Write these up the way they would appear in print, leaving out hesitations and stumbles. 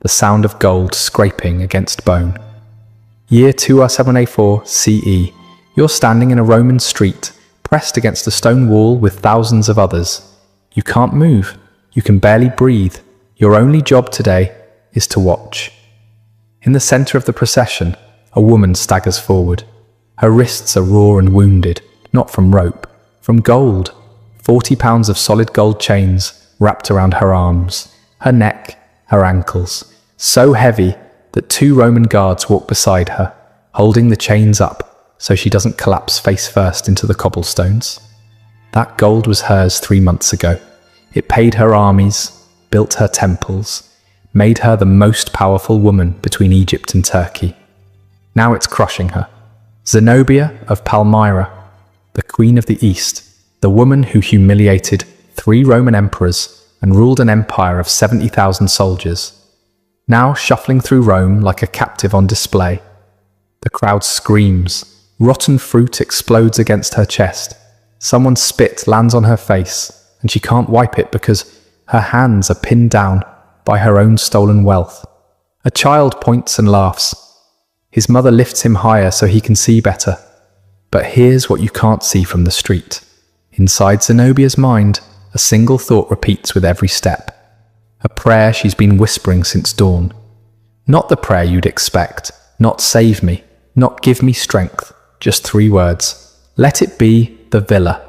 the sound of gold scraping against bone. Year 274 CE, you're standing in a Roman street, pressed against a stone wall with thousands of others. You can't move, you can barely breathe. Your only job today is to watch. In the center of the procession, a woman staggers forward. Her wrists are raw and wounded, not from rope, from gold. 40 pounds of solid gold chains wrapped around her arms, her neck, her ankles, so heavy that 2 Roman guards walk beside her, holding the chains up so she doesn't collapse face first into the cobblestones. That gold was hers 3 months ago. It paid her armies, built her temples, made her the most powerful woman between Egypt and Turkey. Now it's crushing her. Zenobia of Palmyra, the Queen of the East, the woman who humiliated 3 Roman emperors and ruled an empire of 70,000 soldiers. Now shuffling through Rome like a captive on display. The crowd screams. Rotten fruit explodes against her chest. Someone's spit lands on her face, and she can't wipe it because her hands are pinned down by her own stolen wealth. A child points and laughs. His mother lifts him higher so he can see better. But here's what you can't see from the street. Inside Zenobia's mind, a single thought repeats with every step. A prayer she's been whispering since dawn. Not the prayer you'd expect, not save me, not give me strength, just 3 words. Let it be the villa.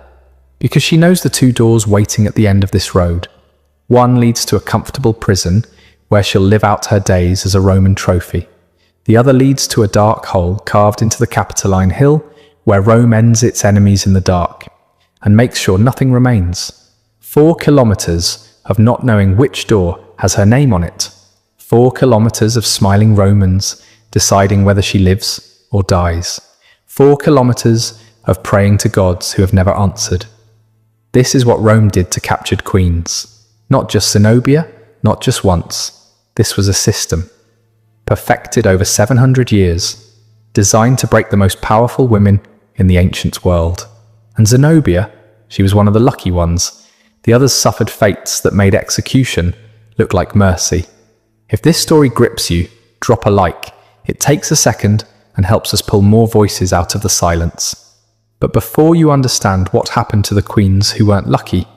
Because she knows the 2 doors waiting at the end of this road. One leads to a comfortable prison where she'll live out her days as a Roman trophy. The other leads to a dark hole carved into the Capitoline Hill where Rome ends its enemies in the dark and makes sure nothing remains. 4 kilometers of not knowing which door has her name on it. 4 kilometers of smiling Romans deciding whether she lives or dies. 4 kilometers of praying to gods who have never answered. This is what Rome did to captured queens. Not just Zenobia, not just once. This was a system, perfected over 700 years, designed to break the most powerful women in the ancient world. And Zenobia, she was one of the lucky ones. The others suffered fates that made execution look like mercy. If this story grips you, drop a like. It takes a second and helps us pull more voices out of the silence. But before you understand what happened to the queens who weren't lucky,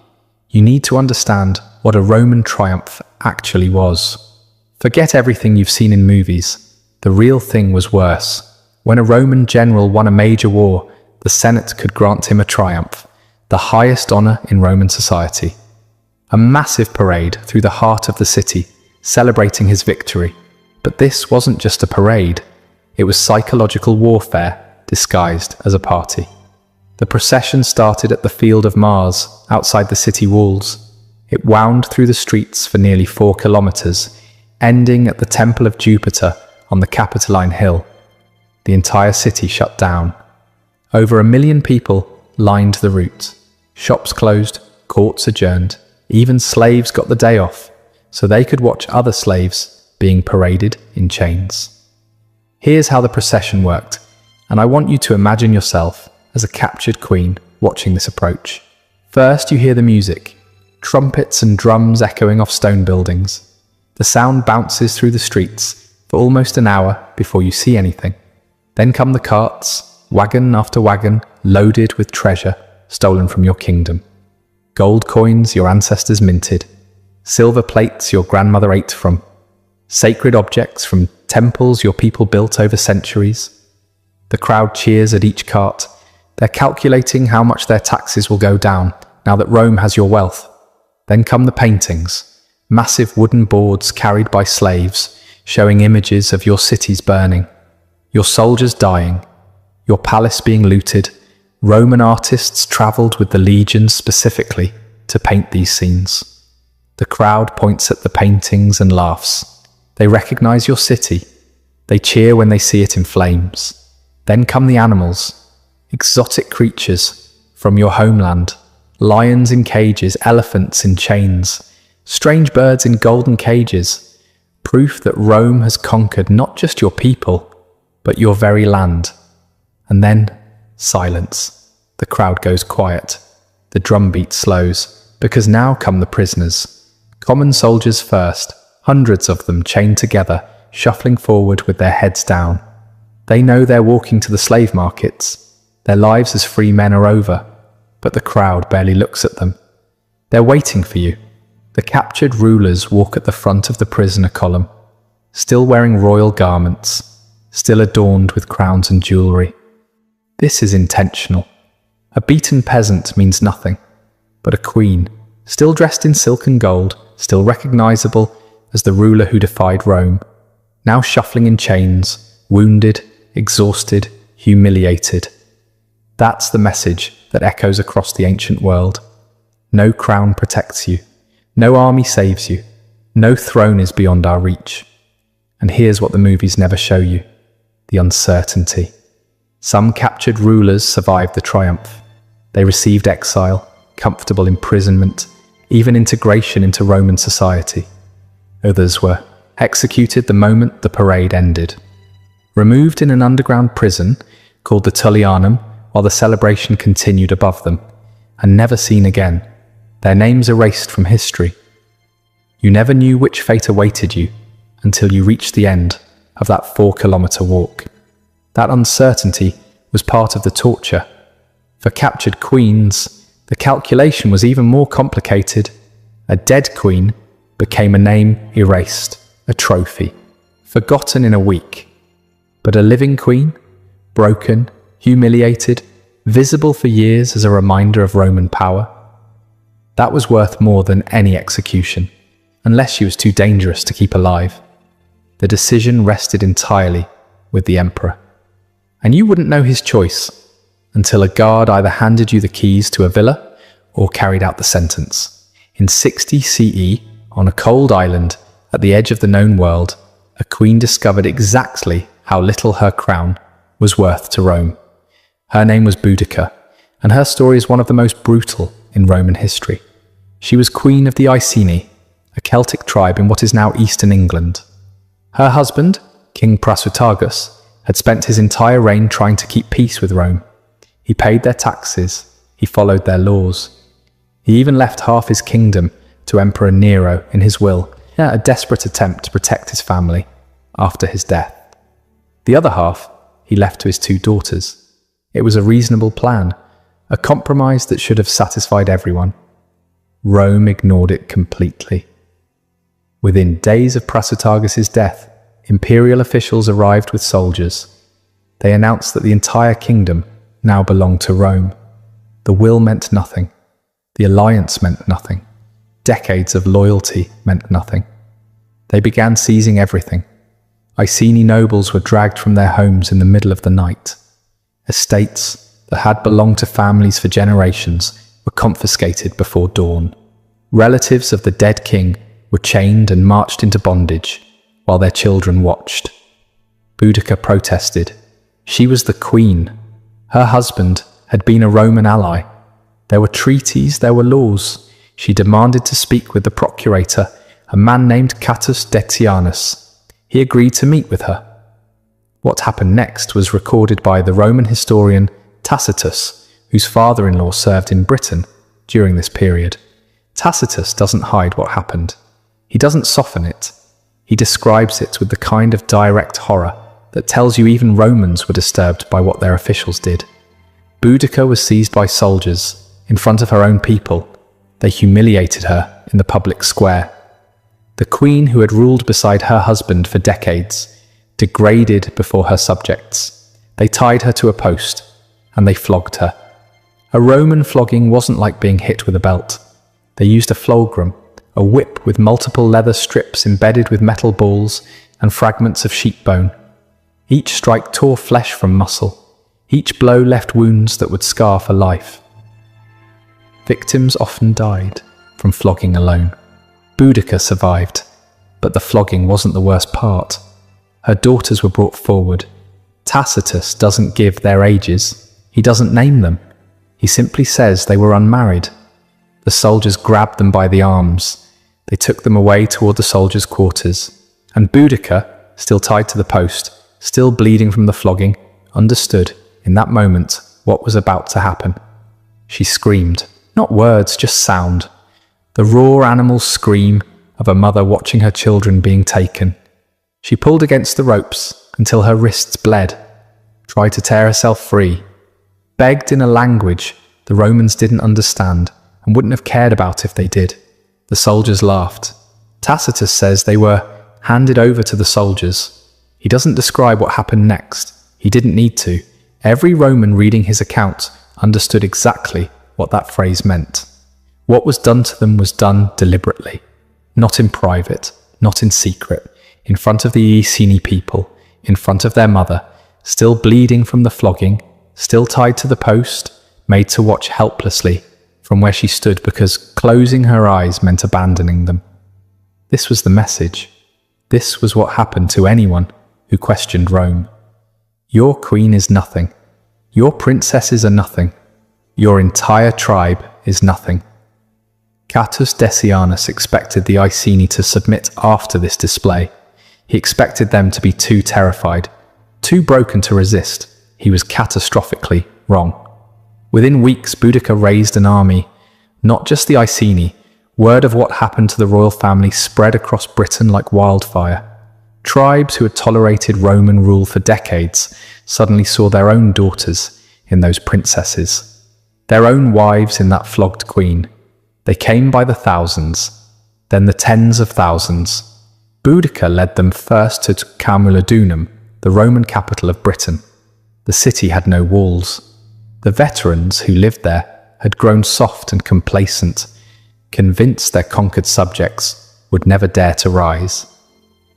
you need to understand what a Roman triumph actually was. Forget everything you've seen in movies. The real thing was worse. When a Roman general won a major war, the Senate could grant him a triumph, the highest honor in Roman society. A massive parade through the heart of the city, celebrating his victory. But this wasn't just a parade. It was psychological warfare disguised as a party. The procession started at the Field of Mars, outside the city walls. It wound through the streets for nearly 4 kilometers, ending at the Temple of Jupiter on the Capitoline Hill. The entire city shut down. Over 1 million people lined the route. Shops closed, courts adjourned. Even slaves got the day off, so they could watch other slaves being paraded in chains. Here's how the procession worked, and I want you to imagine yourself as a captured queen watching this approach. First, you hear the music, trumpets and drums echoing off stone buildings. The sound bounces through the streets for almost an hour before you see anything. Then come the carts, wagon after wagon, loaded with treasure stolen from your kingdom. Gold coins your ancestors minted, silver plates your grandmother ate from, sacred objects from temples your people built over centuries. The crowd cheers at each cart. They're calculating how much their taxes will go down now that Rome has your wealth. Then come the paintings, massive wooden boards carried by slaves, showing images of your cities burning, your soldiers dying, your palace being looted. Roman artists traveled with the legions specifically to paint these scenes. The crowd points at the paintings and laughs. They recognize your city. They cheer when they see it in flames. Then come the animals, exotic creatures from your homeland, lions in cages, elephants in chains, strange birds in golden cages, proof that Rome has conquered not just your people, but your very land. And then silence. The crowd goes quiet. The drumbeat slows, because now come the prisoners. Common soldiers first, hundreds of them chained together, shuffling forward with their heads down. They know they're walking to the slave markets. Their lives as free men are over, but the crowd barely looks at them. They're waiting for you. The captured rulers walk at the front of the prisoner column, still wearing royal garments, still adorned with crowns and jewelry. This is intentional. A beaten peasant means nothing, but a queen, still dressed in silk and gold, still recognizable as the ruler who defied Rome, now shuffling in chains, wounded, exhausted, humiliated. That's the message that echoes across the ancient world. No crown protects you. No army saves you. No throne is beyond our reach. And here's what the movies never show you: the uncertainty. Some captured rulers survived the triumph. They received exile, comfortable imprisonment, even integration into Roman society. Others were executed the moment the parade ended. Removed in an underground prison called the Tullianum while the celebration continued above them, and never seen again, their names erased from history. You never knew which fate awaited you until you reached the end of that 4-kilometer walk. That uncertainty was part of the torture. For captured queens, the calculation was even more complicated. A dead queen became a name erased, a trophy, forgotten in a week. But a living queen, broken, humiliated, visible for years as a reminder of Roman power, that was worth more than any execution, unless she was too dangerous to keep alive. The decision rested entirely with the emperor. And you wouldn't know his choice until a guard either handed you the keys to a villa or carried out the sentence. In 60 CE, on a cold island at the edge of the known world, a queen discovered exactly how little her crown was worth to Rome. Her name was Boudica, and her story is one of the most brutal in Roman history. She was queen of the Iceni, a Celtic tribe in what is now eastern England. Her husband, King Prasutagus, had spent his entire reign trying to keep peace with Rome. He paid their taxes, he followed their laws. He even left half his kingdom to Emperor Nero in his will, a desperate attempt to protect his family after his death. The other half he left to his 2 daughters. It was a reasonable plan, a compromise that should have satisfied everyone. Rome ignored it completely. Within days of Prasutagus' death, imperial officials arrived with soldiers. They announced that the entire kingdom now belonged to Rome. The will meant nothing. The alliance meant nothing. Decades of loyalty meant nothing. They began seizing everything. Iceni nobles were dragged from their homes in the middle of the night. Estates that had belonged to families for generations were confiscated before dawn. Relatives of the dead king were chained and marched into bondage while their children watched. Boudica protested. She was the queen. Her husband had been a Roman ally. There were treaties, there were laws. She demanded to speak with the procurator, a man named Catus Decianus. He agreed to meet with her. What happened next was recorded by the Roman historian Tacitus, whose father-in-law served in Britain during this period. Tacitus doesn't hide what happened. He doesn't soften it. He describes it with the kind of direct horror that tells you even Romans were disturbed by what their officials did. Boudica was seized by soldiers in front of her own people. They humiliated her in the public square. The queen, who had ruled beside her husband for decades, degraded before her subjects. They tied her to a post, and they flogged her. A Roman flogging wasn't like being hit with a belt. They used a fulcrum, a whip with multiple leather strips embedded with metal balls and fragments of sheep bone. Each strike tore flesh from muscle. Each blow left wounds that would scar for life. Victims often died from flogging alone. Boudica survived, but the flogging wasn't the worst part. Her daughters were brought forward. Tacitus doesn't give their ages. He doesn't name them. He simply says they were unmarried. The soldiers grabbed them by the arms. They took them away toward the soldiers' quarters. And Boudica, still tied to the post, still bleeding from the flogging, understood in that moment what was about to happen. She screamed. Not words, just sound. The raw animal scream of a mother watching her children being taken. She pulled against the ropes until her wrists bled, tried to tear herself free, begged in a language the Romans didn't understand and wouldn't have cared about if they did. The soldiers laughed. Tacitus says they were handed over to the soldiers. He doesn't describe what happened next. He didn't need to. Every Roman reading his account understood exactly what that phrase meant. What was done to them was done deliberately, not in private, not in secret, in front of the Iceni people, in front of their mother, still bleeding from the flogging, still tied to the post, made to watch helplessly from where she stood because closing her eyes meant abandoning them. This was the message. This was what happened to anyone who questioned Rome. Your queen is nothing. Your princesses are nothing. Your entire tribe is nothing. Catuus Decianus expected the Iceni to submit after this display. He expected them to be too terrified, too broken to resist. He was catastrophically wrong. Within weeks, Boudica raised an army. Not just the Iceni. Word of what happened to the royal family spread across Britain like wildfire. Tribes who had tolerated Roman rule for decades suddenly saw their own daughters in those princesses, their own wives in that flogged queen. They came by the thousands, then the tens of thousands. Boudica led them first to Camulodunum, the Roman capital of Britain. The city had no walls. The veterans who lived there had grown soft and complacent, convinced their conquered subjects would never dare to rise.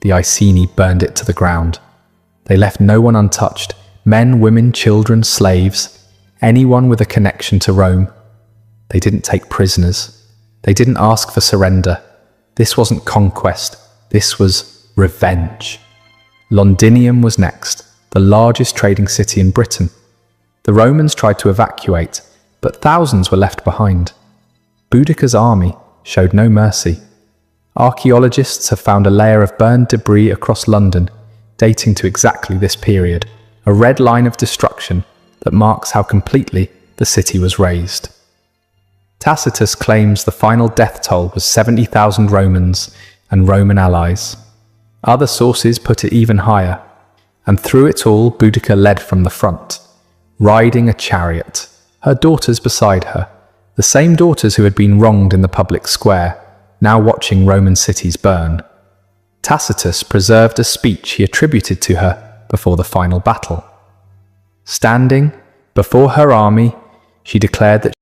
The Iceni burned it to the ground. They left no one untouched, men, women, children, slaves, anyone with a connection to Rome. They didn't take prisoners. They didn't ask for surrender. This wasn't conquest. This was revenge. Londinium was next, the largest trading city in Britain. The Romans tried to evacuate, but thousands were left behind. Boudica's army showed no mercy. Archaeologists have found a layer of burned debris across London, dating to exactly this period, a red line of destruction that marks how completely the city was razed. Tacitus claims the final death toll was 70,000 Romans and Roman allies. Other sources put it even higher, and through it all Boudica led from the front, riding a chariot, her daughters beside her, the same daughters who had been wronged in the public square, now watching Roman cities burn. Tacitus preserved a speech he attributed to her before the final battle. Standing before her army, she declared that